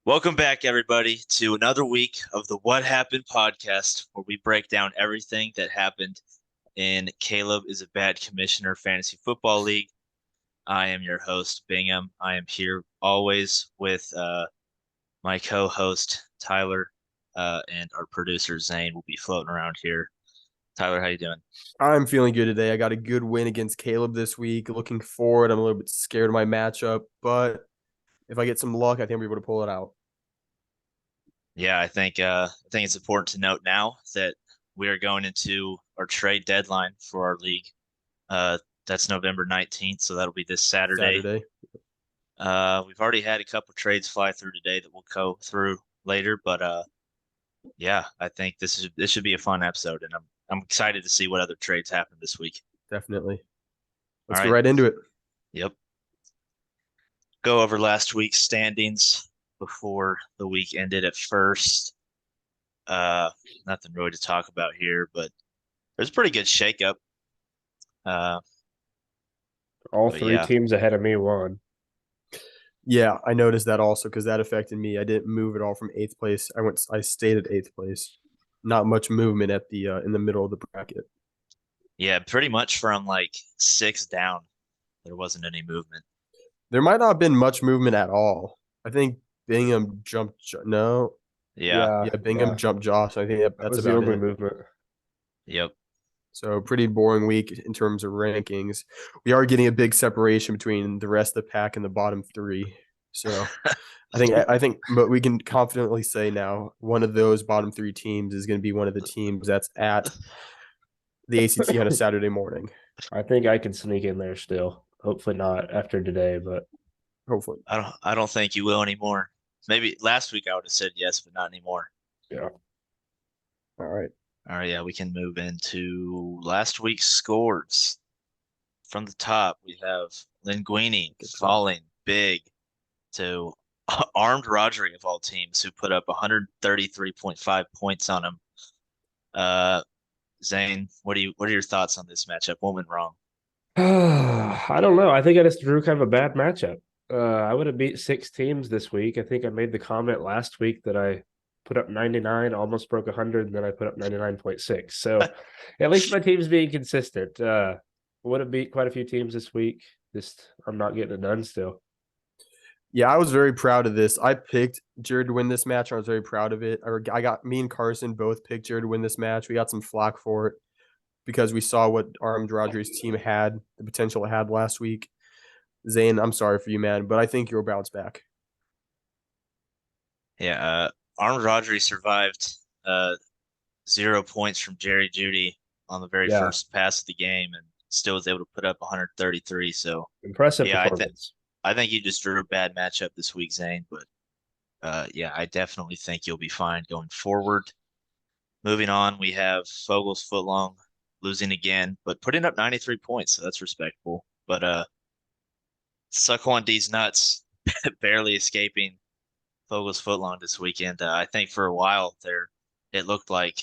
Welcome back, everybody, to another week of the What Happened podcast, where we break down everything that happened in Caleb is a Bad Commissioner Fantasy Football League. I am your host, Bingham. I am here always with my co-host, Tyler, and our producer, Zane, will be floating around here. Tyler, how you doing? I'm feeling good today. I got a good win against Caleb this week. Looking forward. I'm a little bit scared of my matchup, but if I get some luck, I think we'll be able to pull it out. Yeah, I think it's important to note now that we are going into our trade deadline for our league. That's November 19th, so that'll be this Saturday. Saturday. We've already had a couple trades fly through today that we'll go through later, but yeah, I think this should be a fun episode, and I'm excited to see what other trades happen this week. Definitely. All Let's get right, right into it. yep. Go over last week's standings before the week ended at first. Nothing really to talk about here, but there's a pretty good shakeup. Uh, All but three yeah, teams ahead of me won. Yeah, I noticed that also because that affected me. I didn't move at all from eighth place. I stayed at eighth place. Not much movement at the in the middle of the bracket. yeah, pretty much from like six down, there wasn't any movement. There might not have been much movement at all. I think Bingham jumped. No, Yeah, Yeah, yeah, Bingham yeah. jumped Josh. I think That that's was the about only it. movement. yep. So pretty boring week in terms of rankings. We are getting a big separation between the rest of the pack and the bottom three. So I think but we can confidently say now one of those bottom three teams is going to be one of the teams that's at the ACT on a Saturday morning. I think I can sneak in there still. Hopefully not after today, but Hopefully. I don't think you will anymore. Maybe last week I would have said yes, but not anymore. yeah. All right. All right, yeah, we can move into last week's scores. From the top, we have Linguine falling big to Armed Rodri of all teams, who put up 133.5 points on him. Uh, Zane, what are your thoughts on this matchup? What went wrong? I don't know. I think I just drew kind of a bad matchup. I would have beat six teams this week. I think I made the comment last week that I put up 99, almost broke 100, and then I put up 99.6. So at least my team's being consistent. Would have beat quite a few teams this week. Just I'm not getting it done still. Yeah, I was very proud of this. I picked Jared to win this match. I was very proud of it. I got me and Carson both picked Jared to win this match. We got some flack for it because we saw what Armed Rodgers' team had, the potential it had last week. Zane, I'm sorry for you, man, but I think you'll bounce back. Yeah, Arnold Rodri survived 0 points from Jerry Judy on the very Yeah, first pass of the game, and still was able to put up 133. So impressive yeah, performance. I think you just drew a bad matchup this week, Zane. But yeah, I definitely think you'll be fine going forward. Moving on, we have Fogel's footlong losing again, but putting up 93 points, so that's respectable. But Suck D's nuts barely escaping Fogel's footlong this weekend. I think for a while there, it looked like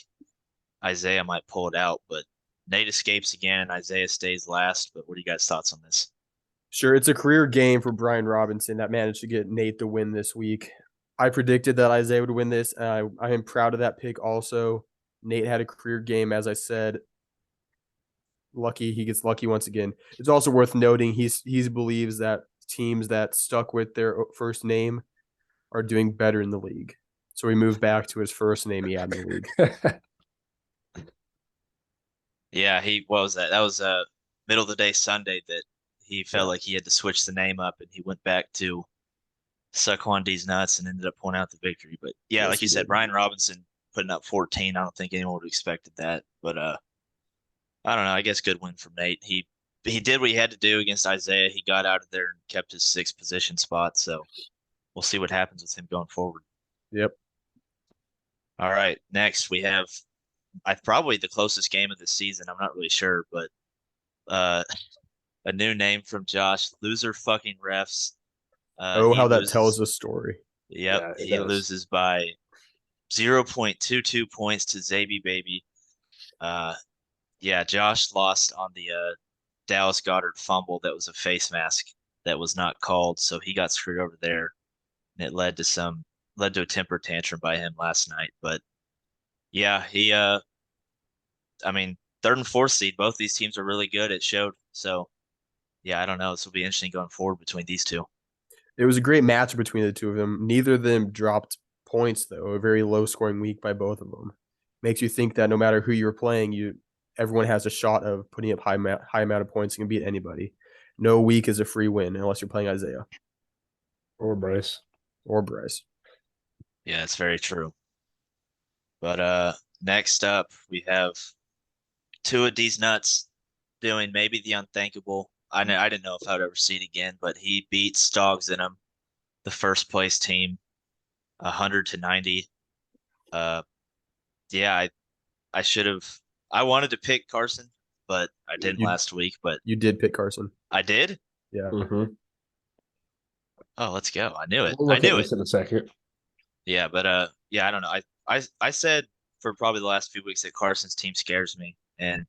Isaiah might pull it out, but Nate escapes again and Isaiah stays last. But what are you guys' thoughts on this? Sure, it's a career game for Brian Robinson that managed to get Nate the win this week. I predicted that Isaiah would win this. I am proud of that pick also. Nate had a career game, as I said. Lucky, he gets lucky once again. It's also worth noting he believes that teams that stuck with their first name are doing better in the league. So he moved back to his first name he had in the league. Yeah, he what was that? That was middle of the day Sunday that he felt Yeah. like he had to switch the name up, and he went back to Suck D's nuts and ended up pulling out the victory. But yeah, Yes, like you he said, did. Brian Robinson putting up 14. I don't think anyone would have expected that. But I don't know. I guess good win from Nate. He did what he had to do against Isaiah. He got out of there and kept his sixth position spot. So we'll see what happens with him going forward. Yep. All right. Next we have I probably the closest game of the season. I'm not really sure, but uh a new name from Josh, loser fucking refs. Oh, He how that tells loses. a story. Yep, Yeah, it he does. loses by 0.22 points to Zaby Baby. Uh, yeah, Josh lost on the Dallas Goddard fumble that was a face mask that was not called, so he got screwed over there, and it led to some led to a temper tantrum by him last night. But yeah, I mean, third and fourth seed, both these teams are really good. It showed. So yeah, I don't know. This will be interesting going forward between these two. It was a great match between the two of them. Neither of them dropped points, though. A very low scoring week by both of them. Makes you think that no matter who you're playing, everyone has a shot of putting up high amount of points and can beat anybody. No week is a free win unless you're playing Isaiah Or Bryce. or Bryce. Yeah, it's very true. But next up we have two of these nuts doing maybe the unthinkable. I didn't know if I would ever see it again, but he beats Dogs in him, the first place team, 100-90. Uh, yeah, I should have. I wanted to pick Carson, but I didn't You last week. But you did pick Carson. I did. Yeah. Mm-hmm. Oh, let's go! I knew it. We'll I look at knew it. this in a second. Yeah, but yeah, I don't know. I said for probably the last few weeks that Carson's team scares me, and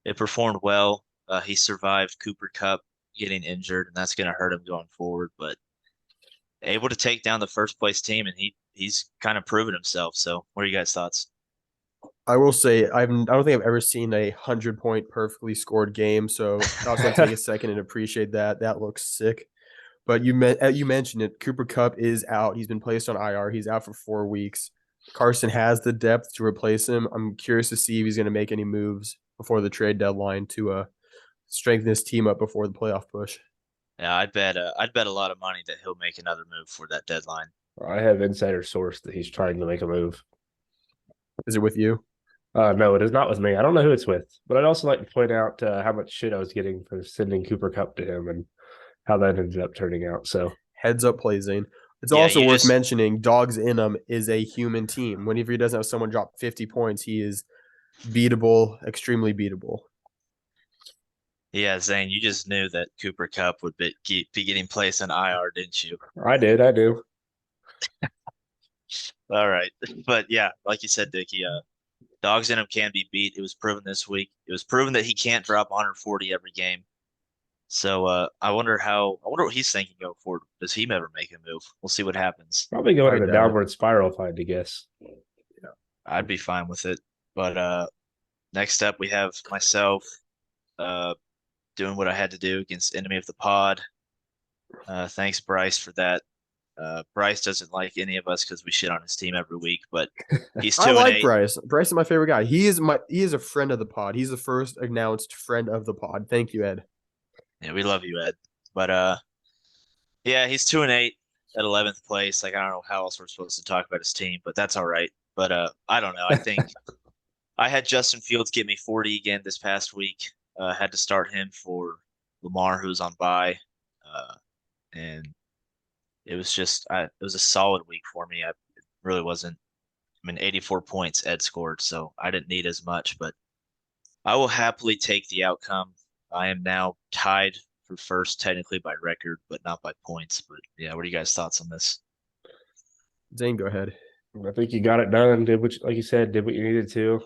it performed well. He survived Cooper Cup getting injured, and that's going to hurt him going forward. But able to take down the first place team, and he's kind of proven himself. So, what are you guys' thoughts? I will say I don't think I've ever seen a 100-point perfectly scored game. So I also want to take a second and appreciate that. That looks sick. But you mentioned it. Cooper Cup is out. He's been placed on IR. He's out for 4 weeks. Carson has the depth to replace him. I'm curious to see if he's going to make any moves before the trade deadline to strengthen his team up before the playoff push. Yeah, I'd bet a lot of money that he'll make another move for that deadline. I have insider source that he's trying to make a move. Is it with you? No, it is not with me. I don't know who it's with, but I'd also like to point out how much shit I was getting for sending Cooper Cup to him and how that ended up turning out. So Heads up, play Zane. It's Yeah, also you worth just mentioning Dogs in him is a human team. Whenever he doesn't have someone drop 50 points, he is beatable, extremely beatable. yeah, Zane, you just knew that Cooper Cup would be getting placed on IR, didn't you? I do. All right, but yeah, like you said, Dickie, Dogs in him can be beat. It was proven this week. It was proven that he can't drop 140 every game. So I wonder what he's thinking going forward. Does he ever make a move? We'll see what happens. Probably going I in a doubt it. downward spiral if I had to guess. I'd be fine with it. But next up we have myself uh doing what I had to do against Enemy of the Pod. Thanks, Bryce, for that. Bryce doesn't like any of us because we shit on his team every week, but he's I 2 and like 8. Bryce. Bryce is my favorite guy. He is a friend of the pod. He's the first announced friend of the pod. Thank you, Ed. Yeah, we love you, Ed. But yeah, he's 2 and 8 at 11th place. Like I don't know how else we're supposed to talk about his team, but that's all right. But I don't know. I think I had Justin Fields get me 40 again this past week. Had to start him for Lamar, who's on bye, and it was it was a solid week for me. It really wasn't. I mean, 84 points Ed scored, so I didn't need as much, but I will happily take the outcome. I am now tied for first, technically by record, but not by points. But yeah, what are you guys' thoughts on this? Zane, go ahead. I think you got it done. Did what, like you said, did what you needed to.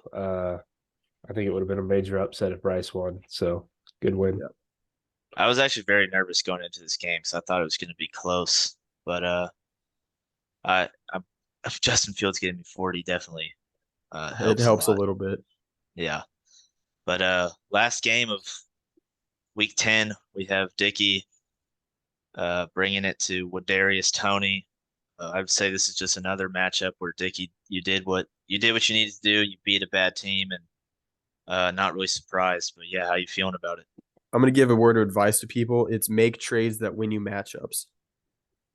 I think it would have been a major upset if Bryce won. So good win. Yeah. I was actually very nervous going into this game because I thought it was going to be close, but I'm Justin Fields getting me 40 definitely It helps helps a a lot. little bit. Yeah, but last game of week 10, we have Dickey bringing it to Wadarius Tony. I would say this is just another matchup where Dickey, you did what you needed to do. You beat a bad team, and not really surprised. But yeah, how you feeling about it? I'm going to give a word of advice to people. It's make trades that win you matchups.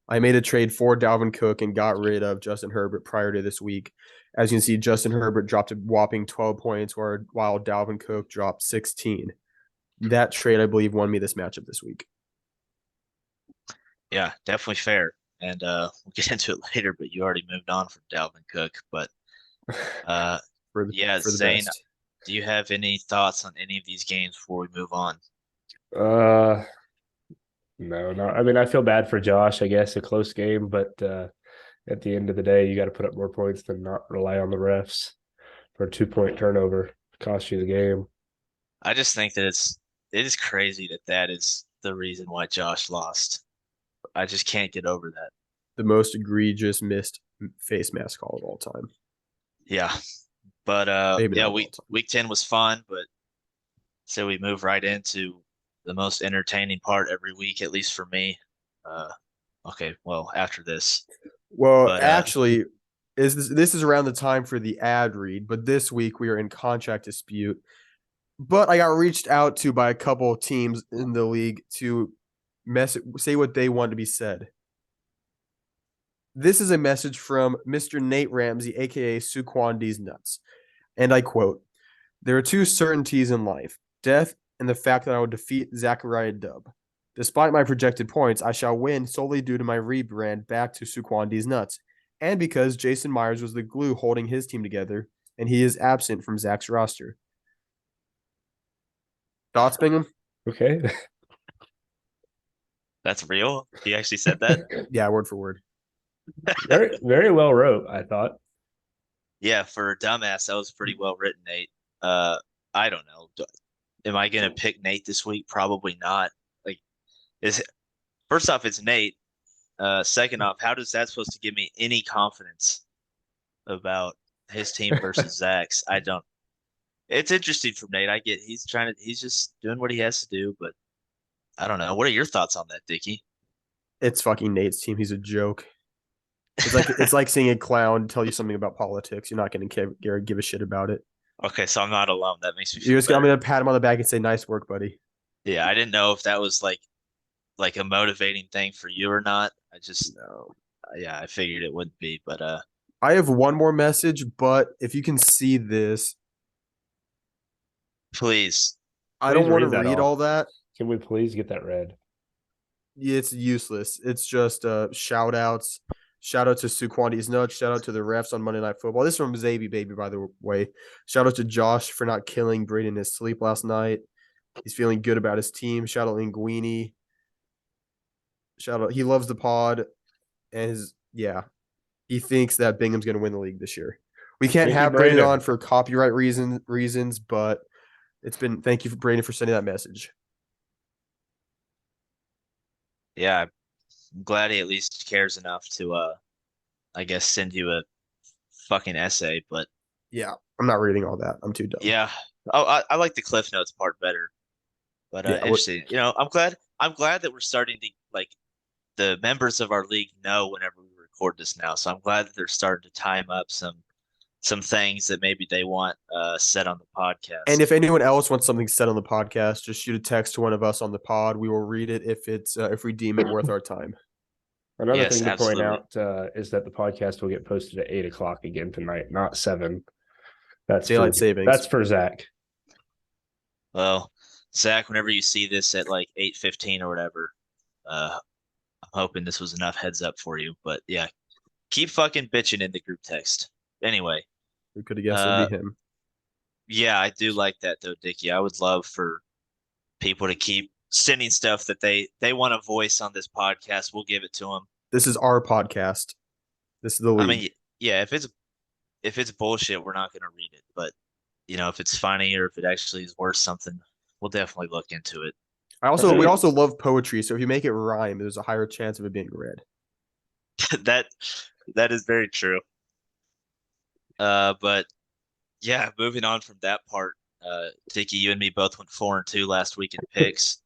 I made a trade for Dalvin Cook and got rid of Justin Herbert prior to this week. As you can see, Justin Herbert dropped a whopping 12 points, while Dalvin Cook dropped 16. That trade, I believe, won me this matchup this week. Yeah, definitely fair. And we'll get into it later, but you already moved on from Dalvin Cook. But yeah, for the Zane, best. do you have any thoughts on any of these games before we move on? No, not. I mean, I feel bad for Josh. I guess a close game, but at the end of the day, you got to put up more points than not rely on the refs for a 2-point turnover. Cost you the game. I just think that it is crazy that is the reason why Josh lost. I just can't get over that. The most egregious missed face mask call of all time. Yeah. But Maybe yeah, not of all time. week 10 was fun, but so we move right into the most entertaining part every week, at least for me. Uh okay, well, after this. Well, But actually, this is around the time for the ad read, but this week we are in contract dispute. But I got reached out to by a couple of teams in the league to say what they want to be said. This is a message from Mr. Nate Ramsey, aka Suquan D's Nuts. And I quote, "There are two certainties in life, death and the fact that I will defeat Zachariah Dubb. Despite my projected points, I shall win solely due to my rebrand back to Suquan D's Nuts, and because Jason Myers was the glue holding his team together, and he is absent from Zach's roster." Thoughts, Bingham? Okay. that's real. He actually said that. Yeah, word for word. Very, very well wrote, I thought. Yeah, for a dumbass, that was pretty well written, Nate. Uh, I don't know. Am I gonna pick Nate this week? Probably not. Like, is first off, it's Nate. Second off, how does that supposed to give me any confidence about his team versus Zach's? I don't. It's interesting from Nate. I get he's just doing what he has to do, but I don't know. What are your thoughts on that, Dickie? It's fucking Nate's team. He's a joke. It's like seeing a clown tell you something about politics. You're not going to give a shit about it. Okay, so I'm not alone. That makes me You're feel just I'm better. going to pat him on the back and say, "Nice work, buddy." Yeah, I didn't know if that was like a motivating thing for you or not. I just No. yeah, I figured it wouldn't be, but I have one more message, but if you can see this, please. I Please don't want to read that read off. all that. Can we please get that read? It's useless. It's just shout outs. Shout out to Suquandi's Nuts. Shout out to the refs on Monday Night Football. This is from Xavier Baby, by the way. Shout out to Josh for not killing Brady in his sleep last night. He's feeling good about his team. Shout out Linguine. Shout out. He loves the pod. And he thinks that Bingham's going to win the league this year. We can't Thank you, have Braden Brandon. on for copyright reasons, but thank you for Braden for sending that message. Yeah, I'm glad he at least cares enough to I guess send you a fucking essay, but Yeah, I'm not reading all that. I'm too dumb. yeah. Oh, I like the Cliff Notes part better. But Yeah, interesting. I'm glad that we're starting to like the members of our league know whenever we record this now. So I'm glad that they're starting to time up some things that maybe they want said on the and podcast. if anyone else wants something said on the podcast, just shoot a text to one of us on the pod. We will read it if we deem it worth our time. Another Yes, thing to point absolutely. out is that the podcast will get posted at 8 o'clock again tonight, not 7. That's Daylight savings. That's for Zach. Well, Zach, whenever you see this at like 8:15 or whatever, I'm hoping this was enough heads up for you. But yeah, keep fucking bitching in the group text. Anyway, We could have guessed it would uh, be him. yeah, I do like that though, Dickie. I would love for people to keep sending stuff that they want a voice on this podcast. We'll give it to them. This is our podcast. This is the I league. mean, yeah, if it's bullshit, we're not going to read it. But if it's funny or if it actually is worth something, we'll definitely look into it. We also love poetry, so if you make it rhyme, there's a higher chance of it being read. that that is very true. But yeah, moving on from that part, Tiki, you and me both went 4-2 last week in picks.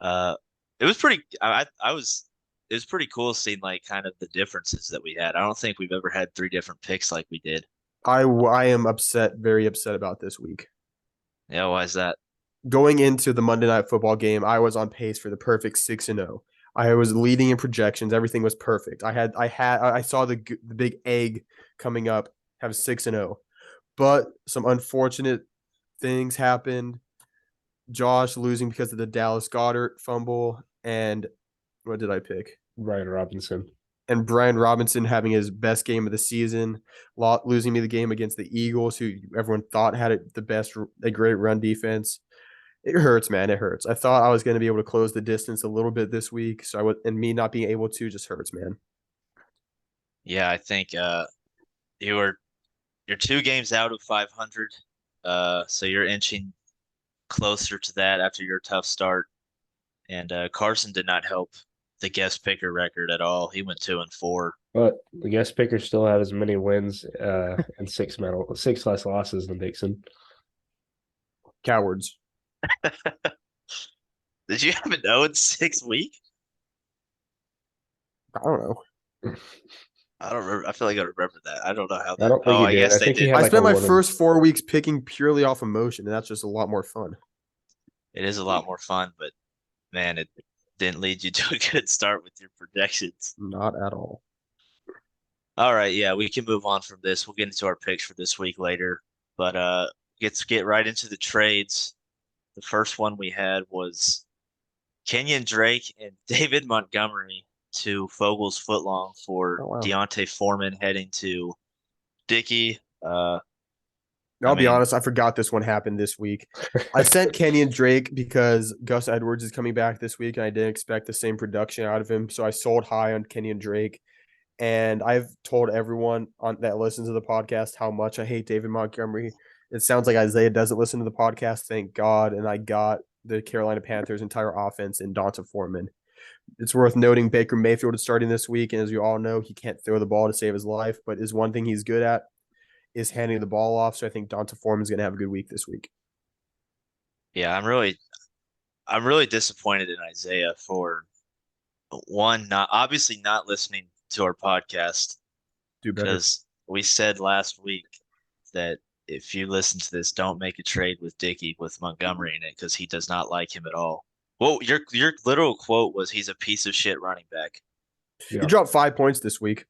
It was pretty. I was. It was pretty cool seeing like kind of the differences that we had. I don't think we've ever had 3 different picks like we did. I am upset, very upset about this week. Yeah, why is that? Going into the Monday Night Football game, I was on pace for the perfect 6-0. I was leading in projections. Everything was perfect. I saw the big egg coming up, have 6-0, but some unfortunate things happened. Josh losing because of the Dallas Goddard fumble, and what did I pick? Brian Robinson. And Brian Robinson having his best game of the season, losing me the game against the Eagles, who everyone thought had a great run defense. It hurts, man. It hurts. I thought I was going to be able to close the distance a little bit this week, and me not being able to just hurts, man. Yeah, I think you're 2 games out of 500, so you're inching closer to that after your tough start. And Carson did not help the guest picker record at all. He went 2-4. But the guest picker still had as many wins and six less losses than Dixon. Cowards. Did you have an 0-6 week? I don't know. I don't remember. I feel like I remember that. I don't know how I that. don't think Oh, he I did. guess I they think he did. had I like a spent my 1 first 4 weeks picking purely off emotion, and that's just a lot more fun. It is a lot more fun, but man, it didn't lead you to a good start with your projections. Not at all. All right, yeah, we can move on from this. We'll get into our picks for this week later. But let's get right into the trades. The first one we had was Kenyon Drake and David Montgomery to Fogel's Footlong for Oh wow. Deontay Foreman heading to Dickey. I'll I be mean, honest, I forgot this one happened this week. I sent Kenyon Drake because Gus Edwards is coming back this week, and I didn't expect the same production out of him. So I sold high on Kenyon Drake. And I've told everyone on that listens to the podcast how much I hate David Montgomery. It sounds like Isaiah doesn't listen to the podcast, thank God. And I got the Carolina Panthers' entire offense in Donta Foreman. It's worth noting Baker Mayfield is starting this week, and as you all know, he can't throw the ball to save his life, but is one thing he's good at is handing the ball off. So I think Donta Foreman is going to have a good week this week. yeah, I'm really disappointed in Isaiah for one, not obviously not listening to our podcast Do better. because we said last week that if you listen to this, don't make a trade with Dickey with Montgomery in it because he does not like him at all. Well, your literal quote was he's a piece of shit running back. He Yeah. dropped 5 points this week.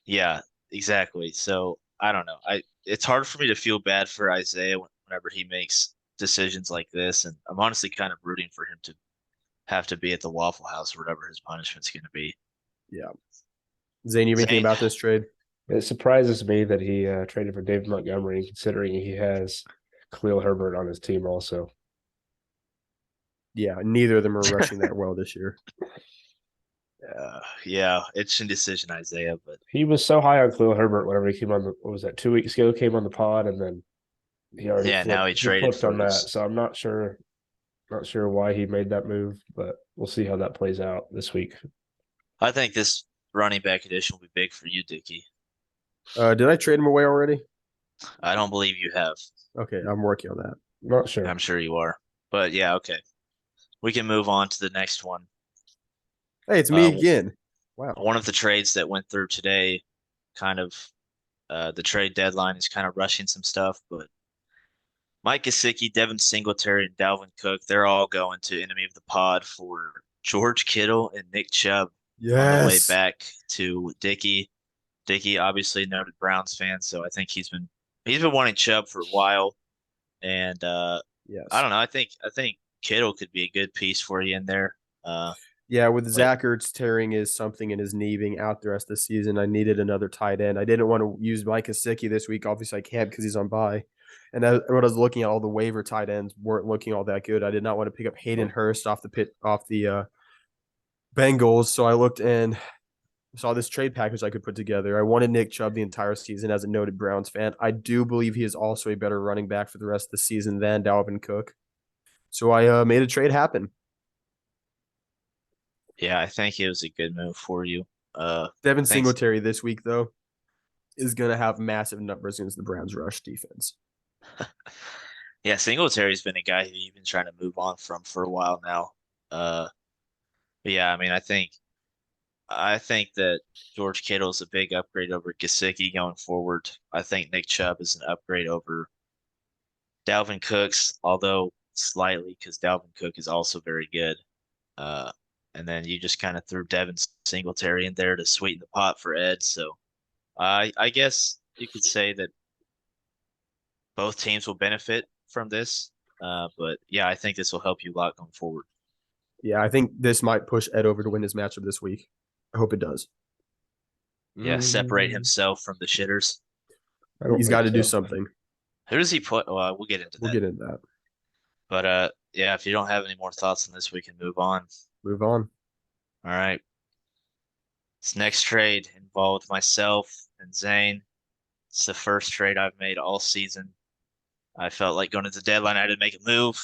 Yeah, exactly. So I don't know. It's hard for me to feel bad for Isaiah whenever he makes decisions like this, and I'm honestly kind of rooting for him to have to be at the Waffle House or whatever his punishment's going to be. Yeah. Zane, you have anything Zane, about this trade? It surprises me that he traded for David Montgomery, considering he has Khalil Herbert on his team also. Yeah, neither of them are rushing that well this year. yeah, interesting decision, Isaiah, but He was so high on Khalil Herbert whenever he came on the, what was that, 2 weeks ago, came on the pod, and then he already yeah, now flipped. he He traded flipped on for that, his. so I'm not sure why he made that move, but we'll see how that plays out this week. I think this running back edition will be big for you, Dickey. Did I trade him away already? I don't believe you have. Okay, I'm working on that. Not sure. I'm sure you are, but yeah, okay. We can move on to the next one. Hey, it's me again. Wow. One of the trades that went through today, kind of the trade deadline is kind of rushing some stuff, but Mike Gesicki, Devin Singletary, and Dalvin Cook, they're all going to Enemy of the Pod for George Kittle and Nick Chubb on the way Yes. back to Dickey. Dickey, obviously noted Browns fan, so I think he's been wanting Chubb for a while, and I Yes. don't know. I think Kittle could be a good piece for you in there. Yeah, with But Zach Ertz tearing his something in his knee being out the rest of the season, I needed another tight end. I didn't want to use Mike Gesicki this week. Obviously, I can't because he's on bye. And when I was looking at all the waiver tight ends, weren't looking all that good. I did not want to pick up Hayden Hurst off the Bengals. So I looked and saw this trade package I could put together. I wanted Nick Chubb the entire season as a noted Browns fan. I do believe he is also a better running back for the rest of the season than Dalvin Cook. So I made a trade happen. yeah, I think it was a good move for you. Devin Thanks. Singletary this week, though, is going to have massive numbers against the Browns' rush defense. Yeah, Singletary's been a guy who you've been trying to move on from for a while now. Uh, but yeah, I mean, I think that George Kittle is a big upgrade over Gesicki going forward. I think Nick Chubb is an upgrade over Dalvin Cook's, although slightly because Dalvin Cook is also very good. Uh, and then you just kind of threw Devin Singletary in there to sweeten the pot for Ed. So I guess you could say that both teams will benefit from this. But yeah, I think this will help you a lot going forward. Yeah, I think this might push Ed over to win his matchup this week. I hope it does. Yeah, separate himself from the shitters. I don't He's got think to do so. something. Who does he put? Well, we'll get into We'll that. get into that. But yeah, if you don't have any more thoughts on this, we can move on. Move on. All right. This next trade involved myself and Zane. It's the first trade I've made all season. I felt like going to the deadline, I had to make a move.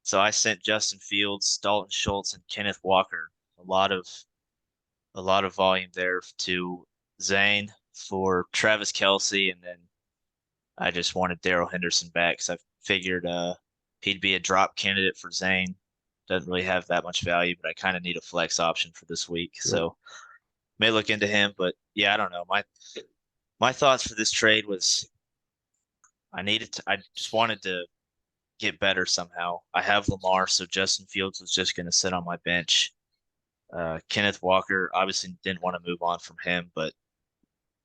So I sent Justin Fields, Dalton Schultz, and Kenneth Walker. A lot of volume there to Zane for Travis Kelce, and then I just wanted Darrell Henderson back because I figured he'd be a drop candidate for Zane. Doesn't really have that much value, but I kind of need a flex option for this week. Yep. So may look into him, but yeah, I don't know. My thoughts for this trade was I just wanted to get better somehow. I have Lamar, so Justin Fields was just going to sit on my bench. Kenneth Walker obviously didn't want to move on from him, but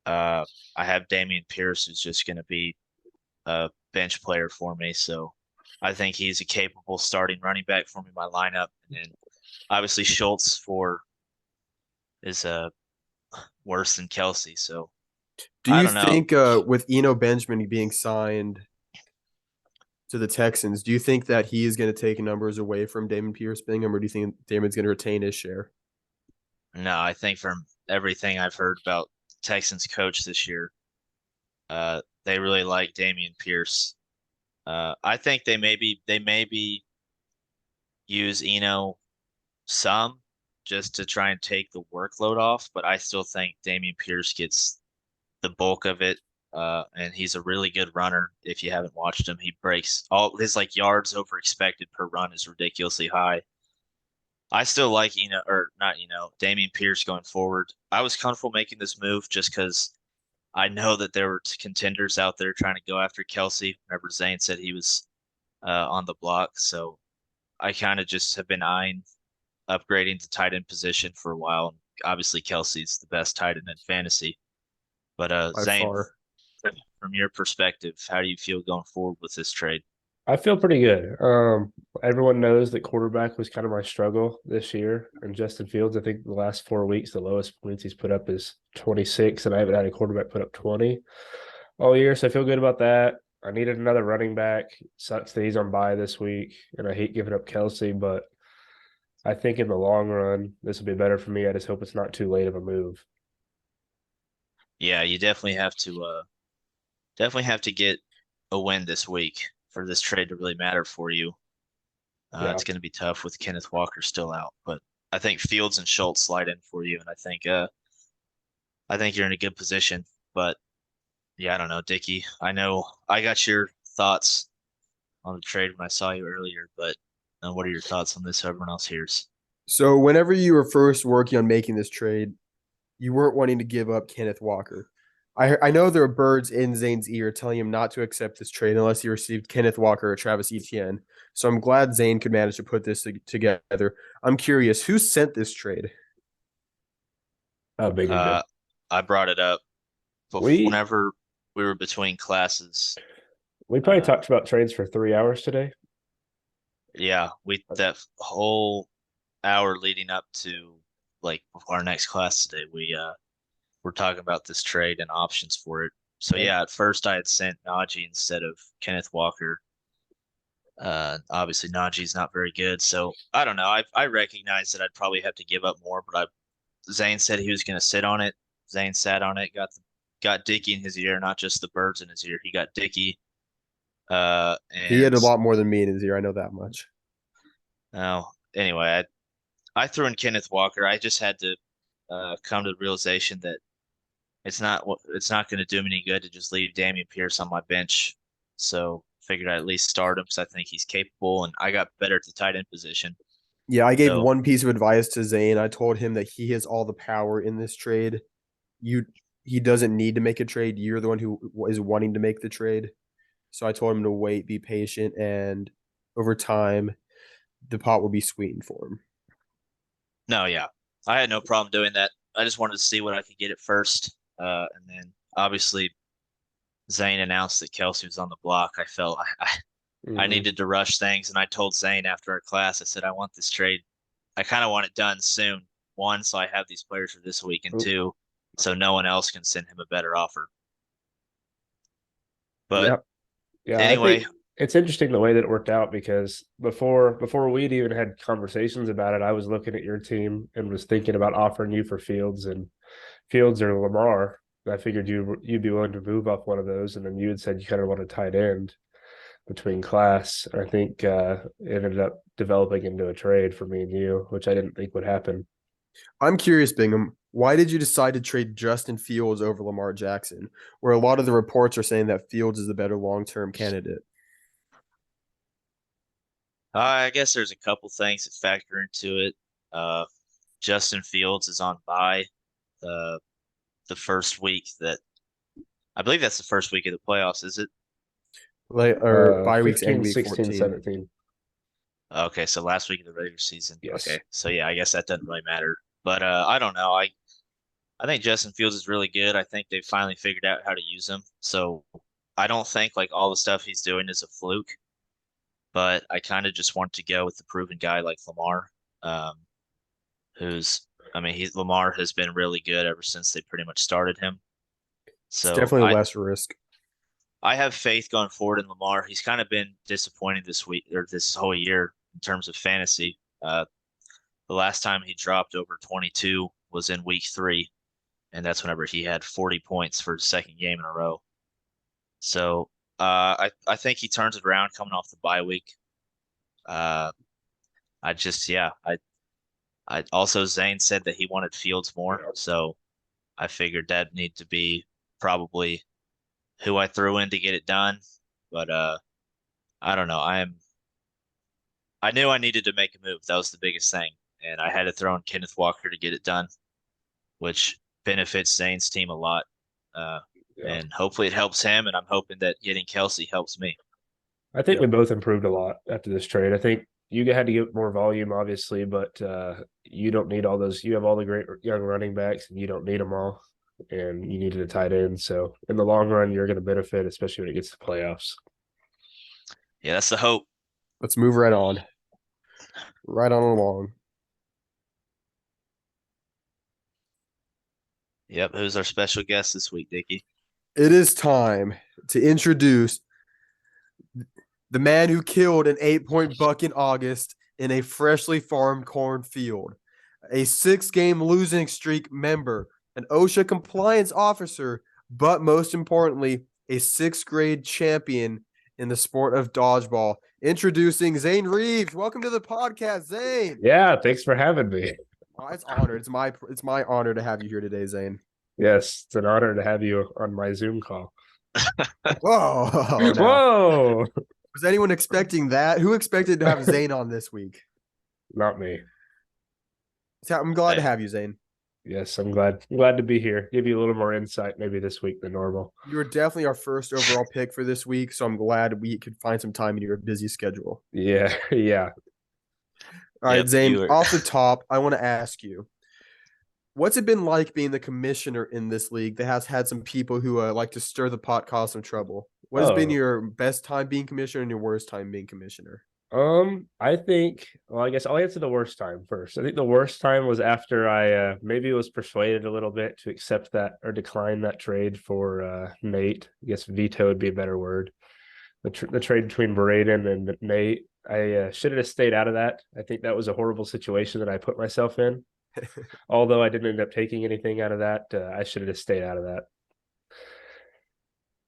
I have Damian Pierce, who's just going to be a bench player for me. So I think he's a capable starting running back for me in my lineup. And then obviously Schultz for is worse than Kelsey. So Do I you don't know. think with Eno Benjamin being signed to the Texans, do you think that he is going to take numbers away from Damon Pierce Bingham, or do you think Damon's going to retain his share? No, I think from everything I've heard about Texans coach this year, they really like Damian Pierce. I think they maybe use Eno some just to try and take the workload off, but I still think Damian Pierce gets the bulk of it. And he's a really good runner. If you haven't watched him, he breaks all his like yards over expected per run is ridiculously high. I still like Damian Pierce going forward. I was comfortable making this move just because I know that there were contenders out there trying to go after Kelsey. Remember, Zane said he was on the block, so I kind of just have been eyeing upgrading to tight end position for a while. Obviously, Kelsey's the best tight end in fantasy. But By Zane, far. from your perspective, how do you feel going forward with this trade? I feel pretty good. Everyone knows that quarterback was kind of my struggle this year. And Justin Fields, I think the last 4 weeks, the lowest points he's put up is 26, and I haven't had a quarterback put up 20 all year. So I feel good about that. I needed another running back. Sucks that he's on bye this week, and I hate giving up Kelsey, but I think in the long run, this will be better for me. I just hope it's not too late of a move. Yeah, you definitely have to get a win this week for this trade to really matter for you. Yeah. It's going to be tough with Kenneth Walker still out, but I think Fields and Schultz slide in for you, and I think you're in a good position. But yeah, I don't know, Dickie. I know I got your thoughts on the trade when I saw you earlier, but what are your thoughts on this? So everyone else hears. So whenever you were first working on making this trade, you weren't wanting to give up Kenneth Walker. I know there are birds in Zane's ear telling him not to accept this trade unless he received Kenneth Walker or Travis Etienne. So I'm glad Zane could manage to put this together. I'm curious, who sent this trade? Bigger did. I brought it up We whenever we were between classes. we probably talked about trades for 3 hours today. Yeah, we that whole hour leading up to like our next class today, we were talking about this trade and options for it. So Yep. yeah, at first I had sent Najee instead of Kenneth Walker. Obviously Najee's not very good, so I don't know. I recognize that I'd probably have to give up more, but Zane said he was going to sit on it. Zane sat on it, got Dickey in his ear, not just the birds in his ear. He got Dickey. He had And a lot more than me in his ear. I know that much. anyway, I threw in Kenneth Walker. I just had to come to the realization that it's not going to do me any good to just leave Damian Pierce on my bench. So figured I'd at least start him because I think he's capable, and I got better at the tight end position. Yeah, I gave So one piece of advice to Zane. I told him that he has all the power in this trade. You he doesn't need to make a trade. You're the one who is wanting to make the trade. So I told him to wait, be patient, and over time, the pot will be sweetened for him. no, yeah, I had no problem doing that. I just wanted to see what I could get at first, and then obviously Zane announced that Kelsey was on the block. I felt I Mhm. needed to rush things, and I told Zane after our class, I said I want this trade. I kind of want it done soon. One, so I have these players for this week, and two, so no one else can send him a better offer. But Yep. Yeah, I anyway, think it's interesting the way that it worked out because before we'd even had conversations about it, I was looking at your team and was thinking about offering you for Fields or Lamar. I figured you'd be willing to move up one of those, and then you had said you kind of want a tight end between class. I think it ended up developing into a trade for me and you, which I didn't think would happen. I'm curious, Bingham. Why did you decide to trade Justin Fields over Lamar Jackson, where a lot of the reports are saying that Fields is the better long-term candidate? I guess there's a couple things that factor into it. Uh, Justin Fields is on bye the the first week that I believe that's the first week of the playoffs, is it? Like, or bye weeks end 15, week 16, 14. 17. Okay, so last week of the regular season. Yes. Okay, so yeah, I guess that doesn't really matter. But I don't know. I think Justin Fields is really good. I think they've finally figured out how to use him. So I don't think like all the stuff he's doing is a fluke. But I kind of just want to go with the proven guy like Lamar, um, who's I mean, Lamar has been really good ever since they pretty much started him. It's So definitely less risk. I have faith going forward in Lamar. He's kind of been disappointing this week or this whole year in terms of fantasy. The last time he dropped over 22 was in week 3, and that's whenever he had 40 points for his second game in a row. So I think he turns it around coming off the bye week. Uh, I just yeah I also Zane said that he wanted Fields more, so I figured that need to be probably who I threw in to get it done. But I don't know. I knew I needed to make a move. That was the biggest thing, and I had to throw in Kenneth Walker to get it done, which benefits Zane's team a lot. Uh, Yeah. and hopefully it helps him, and I'm hoping that getting Kelsey helps me. I think we both improved a lot after this trade. I think you had to get more volume, obviously, but you don't need all those. You have all the great young running backs, and you don't need them all. And you needed a tight end. So in the long run, you're going to benefit, especially when it gets to playoffs. Yeah, that's the hope. Let's move right on. Right on along. Yep. Who's our special guest this week, Dickie? It is time to introduce the man who killed an 8-point buck in August in a freshly farmed cornfield, a 6-game losing streak member, an OSHA compliance officer, but most importantly, a 6th grade champion in the sport of dodgeball. Introducing Zane Reeves. Welcome to the podcast, Zane. Yeah, thanks for having me. Oh, it's honored. It's my honor to have you here today, Zane. Yes, it's an honor to have you on my Zoom call. Whoa! Whoa! Was anyone expecting that? Who expected to have Zane on this week? Not me. I'm glad to have you, Zane. Yes, I'm glad to be here. Give you a little more insight maybe this week than normal. You were definitely our first overall pick for this week, so I'm glad we could find some time in your busy schedule. Yeah, yeah. All right, Yep, Zane, off the top, I want to ask you, what's it been like being the commissioner in this league that has had some people who like to stir the pot, cause some trouble? What has been your best time being commissioner and your worst time being commissioner? I think, well, I guess I'll answer the worst time first. I think the worst time was after I maybe was persuaded a little bit to accept that or decline that trade for Nate. I guess veto would be a better word. The trade between Braden and Nate. I should have stayed out of that. I think that was a horrible situation that I put myself in. Although I didn't end up taking anything out of that, I should have just stayed out of that.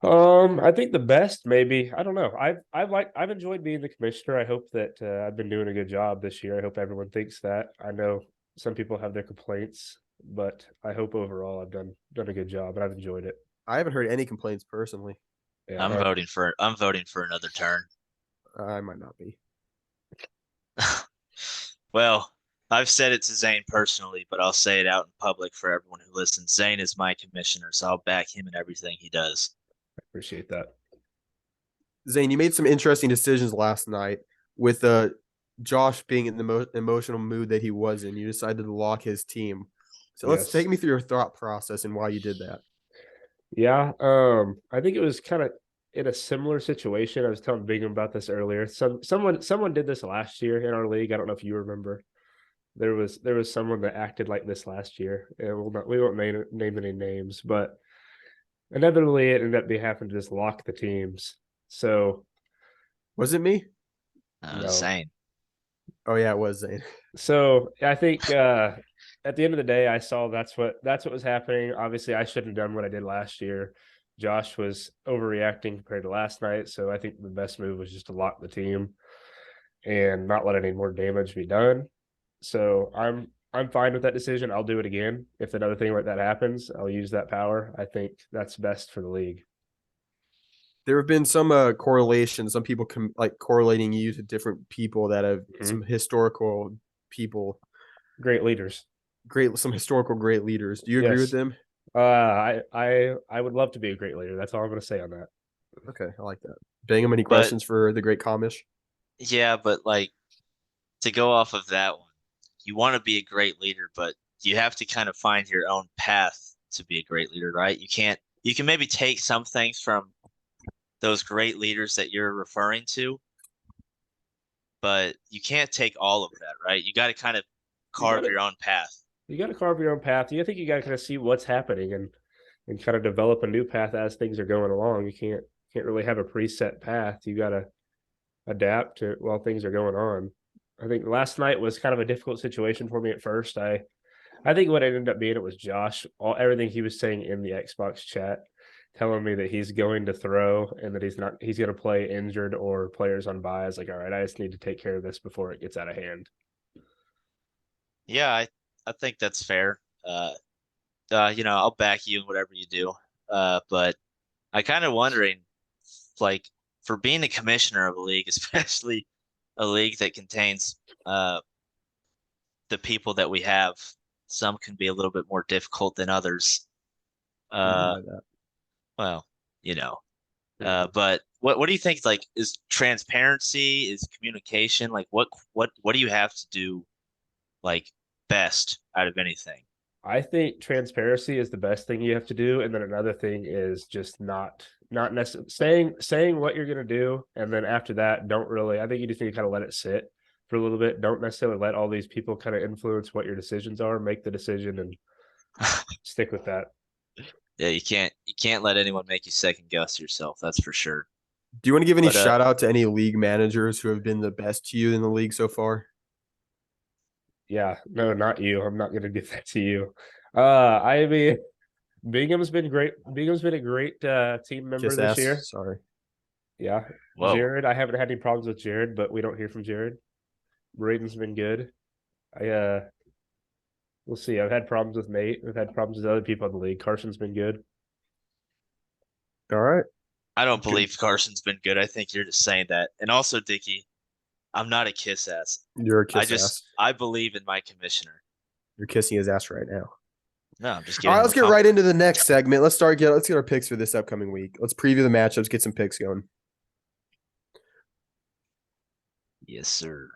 I think the best maybe I don't know. I've enjoyed being the commissioner. I hope that I've been doing a good job this year. I hope everyone thinks that. I know some people have their complaints, but I hope overall I've done a good job and I've enjoyed it. I haven't heard any complaints personally. Yeah, I'm voting for another turn. I might not be. Well, I've said it to Zane personally, but I'll say it out in public for everyone who listens. Zane is my commissioner, so I'll back him in everything he does. I appreciate that. Zane, you made some interesting decisions last night with Josh being in the most emotional mood that he was in. You decided to lock his team. So let's take me through your thought process and why you did that. Yeah, I think it was kind of in a similar situation. I was telling Bingham about this earlier. Someone did this last year in our league. I don't know if you remember. There was someone that acted like this last year. And we won't name any names, but inevitably it ended up having to just lock the teams. So was it me? No. Zane. Oh yeah, it was Zane. So I think at the end of the day, I saw that's what was happening. Obviously, I shouldn't have done what I did last year. Josh was overreacting compared to last night, so I think the best move was just to lock the team and not let any more damage be done. So I'm fine with that decision. I'll do it again. If another thing like that happens, I'll use that power. I think that's best for the league. There have been some correlations, some people like correlating you to different people that have some historical people, Great leaders. some historical great leaders. Do you agree with Yes. them? I would love to be a great leader. That's all I'm going to say on that. Okay, I like that. Bingham, any But questions for the great Kamish? yeah, but like to go off of that one, you want to be a great leader, but you have to kind of find your own path to be a great leader, right? You can maybe take some things from those great leaders that you're referring to, but you can't take all of that, right? You got to kind of You carve got your to own path. you got to carve your own path. I think you got to kind of see what's happening and kind of develop a new path as things are going along. You can't really have a preset path. You got to adapt to while things are going on. I think last night was kind of a difficult situation for me at first. I think what it ended up being it was Josh. Everything he was saying in the Xbox chat, telling me that he's going to throw and that he's going to play injured or players on bye. I was like, all right, I just need to take care of this before it gets out of hand. Yeah, I think that's fair. I'll back you in whatever you do. But I kind of wondering, like, for being the commissioner of a league, especially a league that contains the people that we have, some can be a little bit more difficult than others. What do you mean Uh, by that? well, you know. Mhm. But what do you think? Like, is transparency, is communication, like what do you have to do like best out of anything? I think transparency is the best thing you have to do, and then another thing is just not necessarily saying what you're going to do, and then after that, don't really. I think you just need to kind of let it sit for a little bit. Don't necessarily let all these people kind of influence what your decisions are. Make the decision and stick with that. Yeah, you can't let anyone make you second guess yourself. That's for sure. Do you want to give any But shout out to any league managers who have been the best to you in the league so far? Yeah, no, not you. I'm not going to do that to you. I mean, Bingham's been great. Bingham's been a great team member Kiss this ass. year. Sorry. Yeah, whoa, Jared. I haven't had any problems with Jared, but we don't hear from Jared. Braden's been good. I we'll see. I've had problems with Nate. I've had problems with other people in the league. Carson's been good. All right. I don't Good. believe Carson's been good. I think you're just saying that. And also, Dickie, I'm not a kiss ass. You're a kiss ass. I believe in my commissioner. You're kissing his ass right now. No, I'm just All giving right, him let's a get right compliment. into the next segment. Let's get our picks for this upcoming week. Let's preview the matchups, get some picks going. Yes, sir.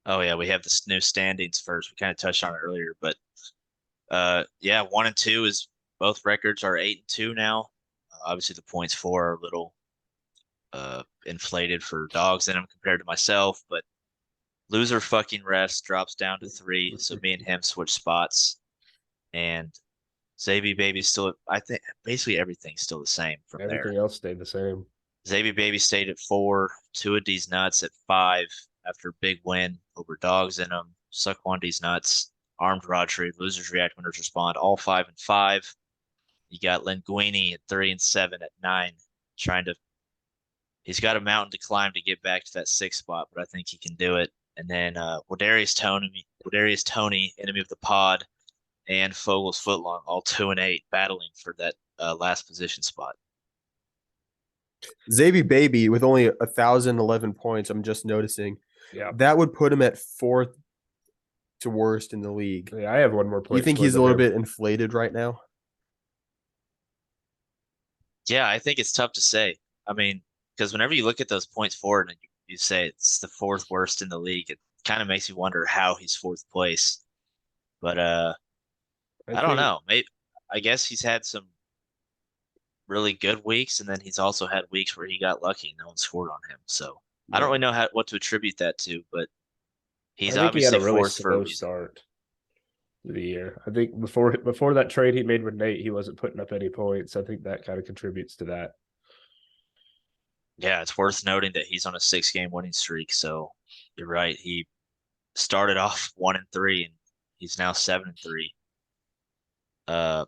Oh yeah, we have the new standings first. We kind of touched on it earlier, but yeah, 1 and 2 is both records are 8 and 2 now. Obviously, the points for are a little inflated for dogs in them compared to myself, but loser fucking rest drops down to 3, so me and him switch spots, and Xavier Baby's still. I think basically everything's still the same from there. Everything else stayed the same. Xavier Baby stayed at 4, two of these nuts at 5 after a big win over dogs in them. Suck one of these nuts. Armed Rodri, losers react, winners respond. All 5 and 5. You got Linguine at 3 and 7 at 9, trying to. He's got a mountain to climb to get back to that 6th spot, but I think he can do it. And then Wadarius Tony, enemy of the pod, and Fogel's Footlong, all 2 and 8, battling for that last position spot. Xavier Baby with only 1,011 points. I'm just noticing Yeah. that would put him at fourth to worst in the league. Yeah, I have one more You point think scored he's a than little him. bit inflated right now? Yeah, I think it's tough to say. I mean, because whenever you look at those points forward and you say it's the 4th worst in the league, it kind of makes you wonder how he's 4th place. But I I don't think know. Maybe I guess he's had some really good weeks, and then he's also had weeks where he got lucky and no one scored on him. So I don't yeah. really know what to attribute that to, but I he's think he had obviously a really 4th for a slow reason. start to the year. I think before that trade he made with Nate, he wasn't putting up any points. I think that kind of contributes to that. Yeah, it's worth noting that he's on a 6 game winning streak. So you're right. He started off 1 and 3, and he's now 7 and 3. Uh,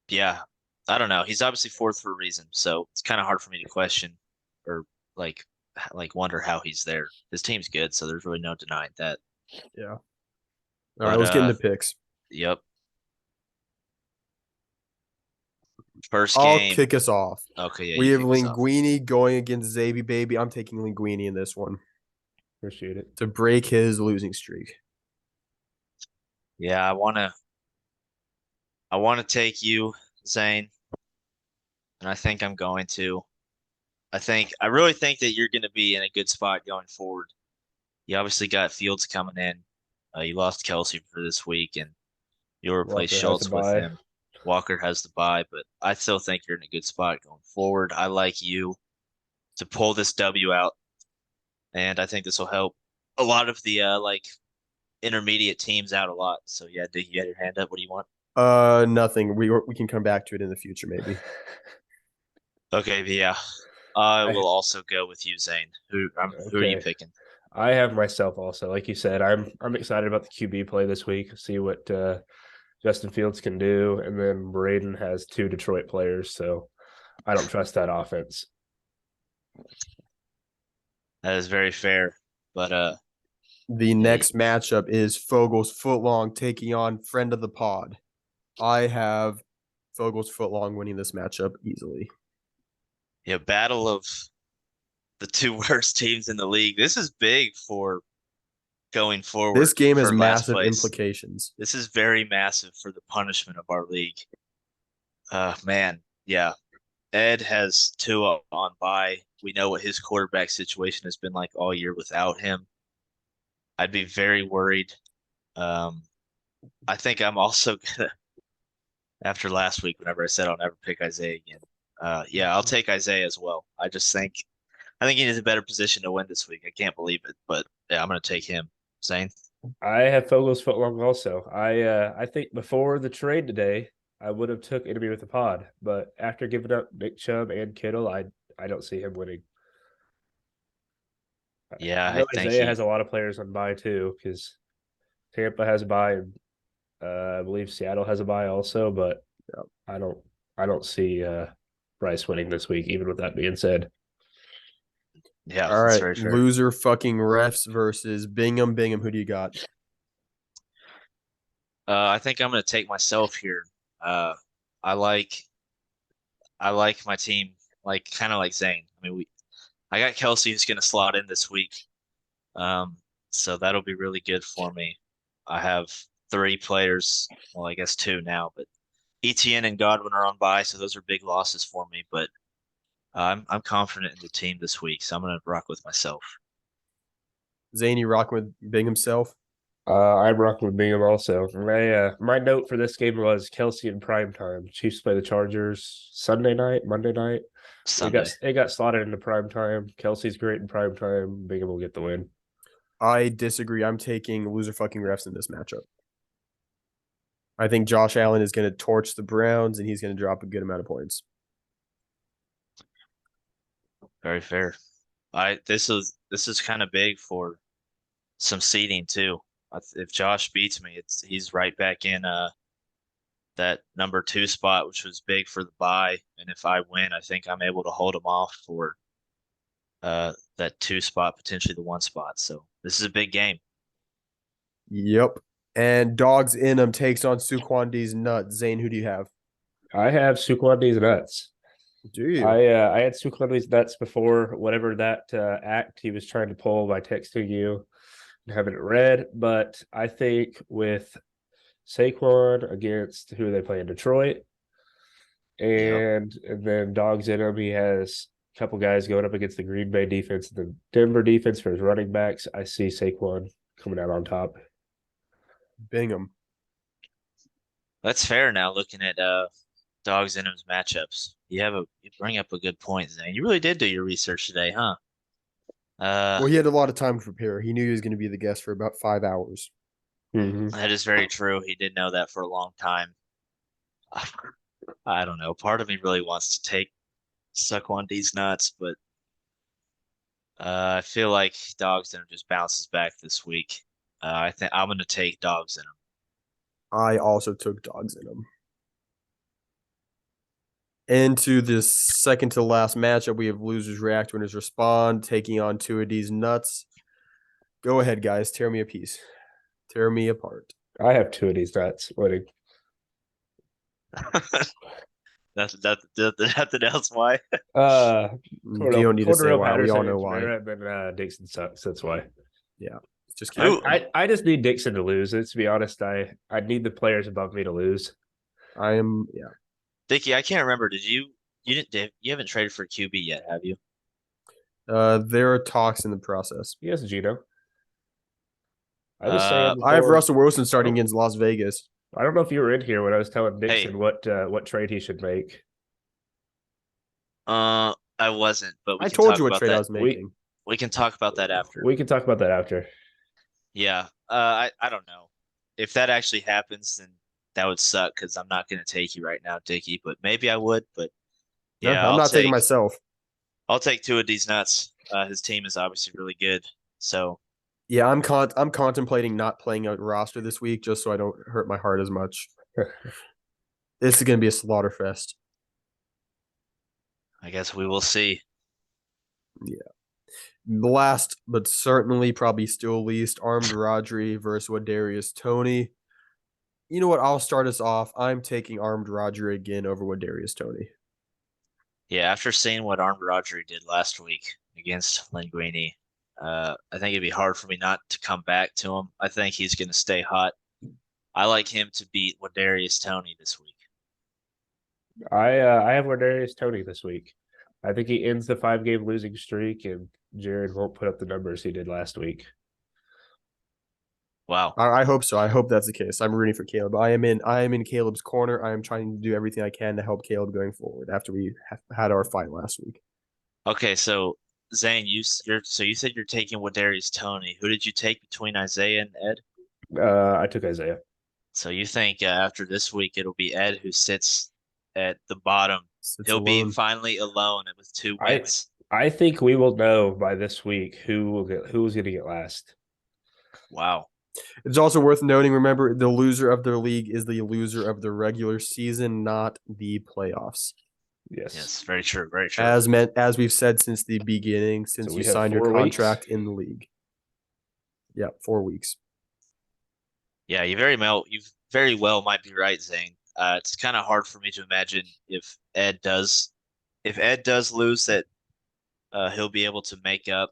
yeah, I don't know. He's obviously 4th for a reason, so it's kind of hard for me to question or like like wonder how he's there. His team's good, so there's really no denying that. Yeah. All right, But let's get into picks. yep. First I'll game. kick us off. Okay, yeah, We you have kick us off. Linguine going against Xavi Baby. I'm taking Linguine in this one Appreciate it. to break his losing streak. Yeah, I wanna take you, Zane, and I think I'm going to. I really think that you're gonna be in a good spot going forward. You obviously got Fields coming in. You lost Kelsey for this week, and you'll replace Walker has a Schultz with bye. him. Walker has the bye, but I still think you're in a good spot going forward. I like you to pull this W out, and I think this will help a lot of the like intermediate teams out a lot. So yeah, you had your hand up. What do you want? Nothing. We can come back to it in the future, maybe. Okay, but yeah, I I, will also go with you, Zane. Who are you okay. picking? I have myself also. Like you said, I'm excited about the QB play this week. See what Justin Fields can do, and then Braden has 2 Detroit players, so I don't trust that offense. That is very fair, but The yeah, next matchup is Fogel's Footlong taking on friend of the pod. I have Fogel's Footlong winning this matchup easily. yeah, battle of the two worst teams in the league. This is big for going This forward game has for last massive place. implications. This is very massive for the punishment of our league. Man, yeah. Ed has Tua on bye. We know what his quarterback situation has been like all year without him. I'd be very worried. Um, I think I'm also gonna, after last week, whenever I said I'll never pick Isaiah again. Yeah, I'll take Isaiah as well. I think he is a better position to win this week. I can't believe it, but yeah, I'm gonna take him. Zane. I have Fogel's footlong also. I think before the trade today, I would have took Enemy with the Pod, but after giving up Nick Chubb and Kittle, I don't see him winning. Yeah, I I know think Isaiah he. has a lot of players on bye too, because Tampa has a bye, and I believe Seattle has a bye also. But I don't I don't see Bryce winning this week. Even with that being said, Yeah, All that's right, very fair. loser fucking refs versus Bingham. Bingham, who do you got? I think I'm gonna take myself here. Uh, I like I like my team, like kind of like Zane. I mean, I got Kelsey who's gonna slot in this week. Um, so that'll be really good for me. I have three players, well, I guess two now, but ETN and Godwin are on bye, so those are big losses for me. But I'm confident in the team this week, so I'm gonna rock with myself. Zane, you rocking with Bingham himself? I'm rocking with Bingham also. My note for this game was Kelsey in prime time. Chiefs play the Chargers Sunday night, Monday night. Sunday. It got slotted into prime time. Kelsey's great in prime time. Bingham will get the win. I disagree. I'm taking loser fucking refs in this matchup. I think Josh Allen is going to torch the Browns and he's going to drop a good amount of points. Very fair. This is kind of big for some seeding too. If Josh beats me, he's right back in that number two spot, which was big for the bye. And if I win, I think I'm able to hold him off for that two spot, potentially the one spot. So this is a big game. Yep. And Dogs in him takes on Suquan D's nuts. Zane, who do you have? I have Suquandi's nuts. Do you? I had Suquandi's nuts before whatever that act he was trying to pull by texting you and having it read. But I think with Saquon against who they play in Detroit, Yep. and then Dogs in him, he has a couple guys going up against the Green Bay defense, the Denver defense for his running backs. I see Saquon coming out on top. Bingham. That's fair now looking at Dogs in his matchups. You bring up a good point, Zane. You really did do your research today, huh? Uh Well, he had a lot of time to prepare. He knew he was going to be the guest for about 5 hours. Mm-hmm. that is very true. He did know that for a long time. I don't know. Part of me really wants to take Saquon D's nuts, but I feel like Dogs in him just bounces back this week. I think I'm gonna take Dogs in him. I also took Dogs in him. Into this second to last matchup, we have losers react, winners respond, taking on two of these nuts. Go ahead, guys. Tear me a piece. Tear me apart. I have two of these nuts winning. Nothing else. Why? You don't need to say why. We all know why. And then Dixon sucks. That's why. Yeah. Just Who- kidding. I just need Dixon to lose. To be honest, I need the players above me to lose. I am, yeah. Dickie, I can't remember. You haven't traded for QB yet, have you? There are talks in the process. He has Gino. I was saying I have before- Russell Wilson starting against Las Vegas. I don't know if you were in here when I was telling Dixon Hey. what trade he should make. I wasn't, but we I can told talk you what about trade that. I was making. We can talk about that after. We can talk about that after. Yeah. I don't know. If that actually happens, then that would suck because I'm not going to take you right now, Dickie. But maybe I would. But No, yeah, I'm not taking myself. I'll take two of these nuts. His team is obviously really good. So Yeah, I'm contemplating not playing a roster this week just so I don't hurt my heart as much. This is going to be a slaughter fest. I guess we will see. Last, but certainly probably still least, Armed Rodri versus Wadarius Toney. You know what? I'll start us off. I'm taking Armed Rodri again over Wadarius Toney. Yeah, after seeing what Armed Rodri did last week against Linguine, I think it'd be hard for me not to come back to him. I think he's going to stay hot. I like him to beat Wadarius Toney this week. I have Wadarius Toney this week. I think he ends the 5-game losing streak, and Jared won't put up the numbers he did last week. Wow. I hope so. I hope that's the case. I'm rooting for Caleb. I am in Caleb's corner. I am trying to do everything I can to help Caleb going forward after we had our fight last week. Okay, so Zane, you said you're taking Wadarius Toney. Who did you take between Isaiah and Ed? I took Isaiah. So you think after this week it'll be Ed who sits at the bottom. He'll be finally alone with 2 wins. I think we will know by this week who's going to get last. Wow. It's also worth noting, remember, the loser of the league is the loser of the regular season, not the playoffs. Yes, very true. Very true. As we've said since the beginning, since you signed your contract in the league. Yeah, 4 weeks. Yeah, you very well might be right, Zane. It's kind of hard for me to imagine if Ed does lose that he'll be able to make up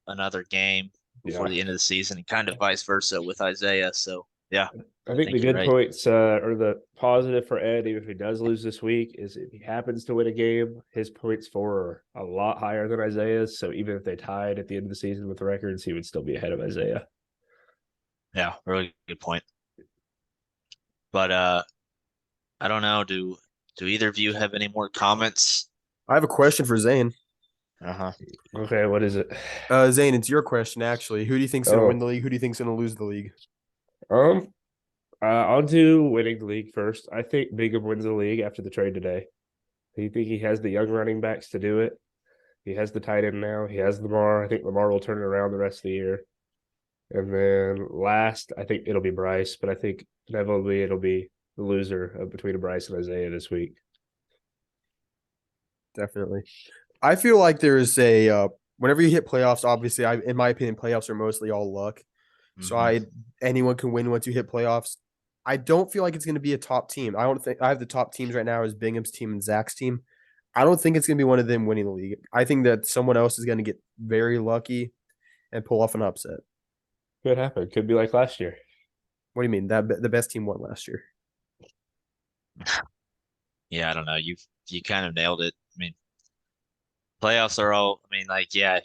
another game before the end of the season, and kind of vice versa with Isaiah. So yeah, I think the good points or the positive for Ed, even if he does lose this week, is if he happens to win a game, his points for are a lot higher than Isaiah's. So even if they tied at the end of the season with the records, he would still be ahead of Isaiah. Yeah, really good point. But I don't know. Do either of you have any more comments? I have a question for Zane. Okay, what is it? Zane, it's your question actually. Who do you think's gonna win the league? Who do you think's gonna lose the league? I'll do winning the league first. I think Bingham wins the league after the trade today. I think he has the young running backs to do it. He has the tight end now. He has Lamar. I think Lamar will turn it around the rest of the year. And then last, I think it'll be Bryce, but I think inevitably it'll be the loser between Bryce and Isaiah this week. Definitely. I feel like there is whenever you hit playoffs, obviously, in my opinion, playoffs are mostly all luck. Mm-hmm. So anyone can win once you hit playoffs. I don't feel like it's going to be a top team. I have the top teams right now as Bingham's team and Zach's team. I don't think it's going to be one of them winning the league. I think that someone else is going to get very lucky and pull off an upset. Could happen. Could be like last year. What do you mean? The best team won last year. Yeah, I don't know. You kind of nailed it. I mean, playoffs are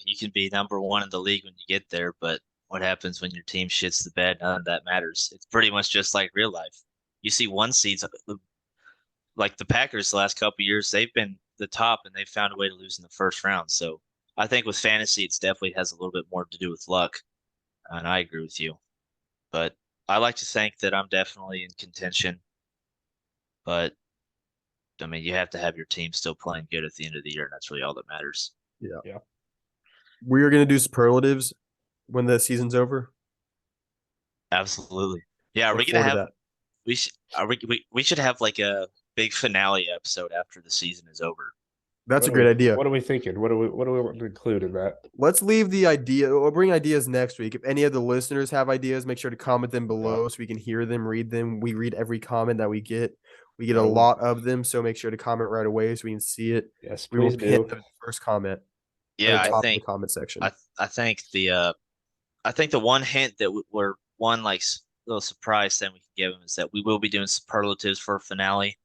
you can be number one in the league when you get there, but what happens when your team shits the bed? None of that matters. It's pretty much just like real life. You see 1 seeds, like the Packers the last couple of years, they've been the top and they've found a way to lose in the first round. So I think with fantasy, it's definitely has a little bit more to do with luck. And I agree with you. But I like to think that I'm definitely in contention. But I mean, you have to have your team still playing good at the end of the year, and that's really all that matters. Yeah. We're gonna do superlatives when the season's over. Absolutely. Yeah, are we gonna have that? We should have like a big finale episode after the season is over. That's a great idea. What are we thinking? What do we want to include in that? Let's leave the idea. We'll bring ideas next week. If any of the listeners have ideas, make sure to comment them below so we can hear them, read them. We read every comment that we get. We get a lot of them, so make sure to comment right away so we can see it. Yes, We will please pin do. the first comment. Yeah, at the I top think of the comment section. I think the one hint that we're one like little surprise thing we can give them is that we will be doing superlatives for a finale.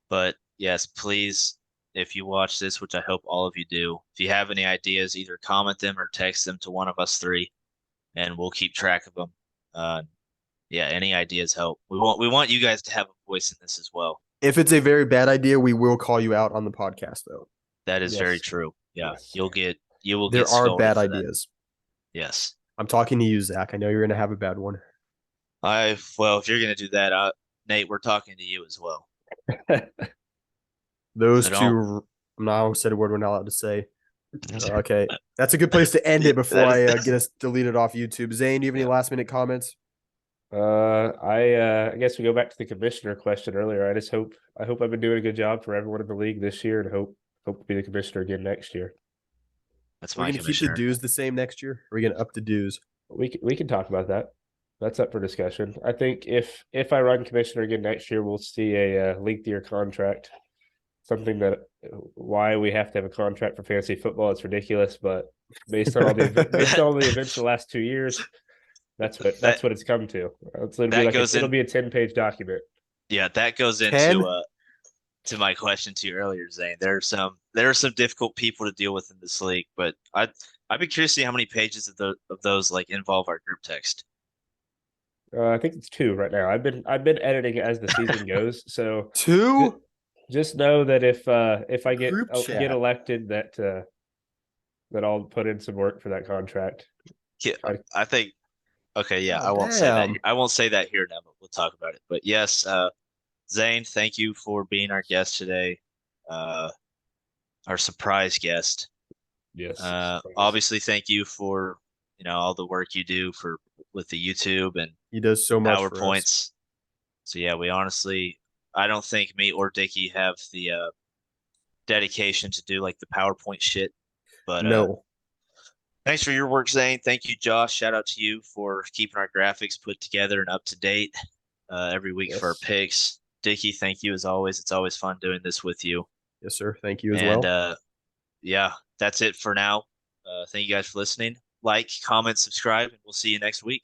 But yes, please, if you watch this, which I hope all of you do, if you have any ideas, either comment them or text them to one of us three, and we'll keep track of them. Yeah, any ideas help. We want you guys to have a voice in this as well. If it's a very bad idea, we will call you out on the podcast, though. That is Yes. very true. Yeah, Yes. you will There get are scolded bad for that. ideas. Yes. I'm talking to you, Zach. I know you're going to have a bad one. Well, if you're gonna do that, Nate, we're talking to you as well. Those So two. I'm not. I almost said a word we're not allowed to say. Okay, that's a good place to end it before I get us deleted off YouTube. Zane, do you have any last minute comments? I guess we go back to the commissioner question earlier. I hope I've been doing a good job for everyone in the league this year, and hope to be the commissioner again next year. That's We're my going to keep the commissioner. dues the same next year. Or are we going to up the dues? We can talk about that. That's up for discussion. I think if I run commissioner again next year, we'll see a lengthier contract. Something that why we have to have a contract for fantasy football, it's ridiculous, but based on all the events the last 2 years, that's what it's come to. It'll be a 10-page document. Yeah, that goes 10? into to my question to you earlier, Zane. There are some difficult people to deal with in this league, but I'd be curious to see how many pages of those like involve our group text. I think it's 2 right now. I've been editing as the season goes, so 2? Just know that if I get Group chat. elected, that I'll put in some work for that contract. Yeah, I think. Okay, yeah, Oh, I won't say that. damn. I won't say that here now, but we'll talk about it. But yes, Zane, thank you for being our guest today, our surprise guest. Yes. Obviously, thank you for all the work you do with the YouTube and He does so much for us. PowerPoints. So yeah, I don't think me or Dickie have the dedication to do like the PowerPoint shit. But No. thanks for your work, Zane. Thank you, Josh. Shout out to you for keeping our graphics put together and up to date every week for our picks. Dickie, thank you as always. It's always fun doing this with you. Yes, sir. Thank you as well. And yeah, that's it for now. Thank you guys for listening. Like, comment, subscribe, and we'll see you next week.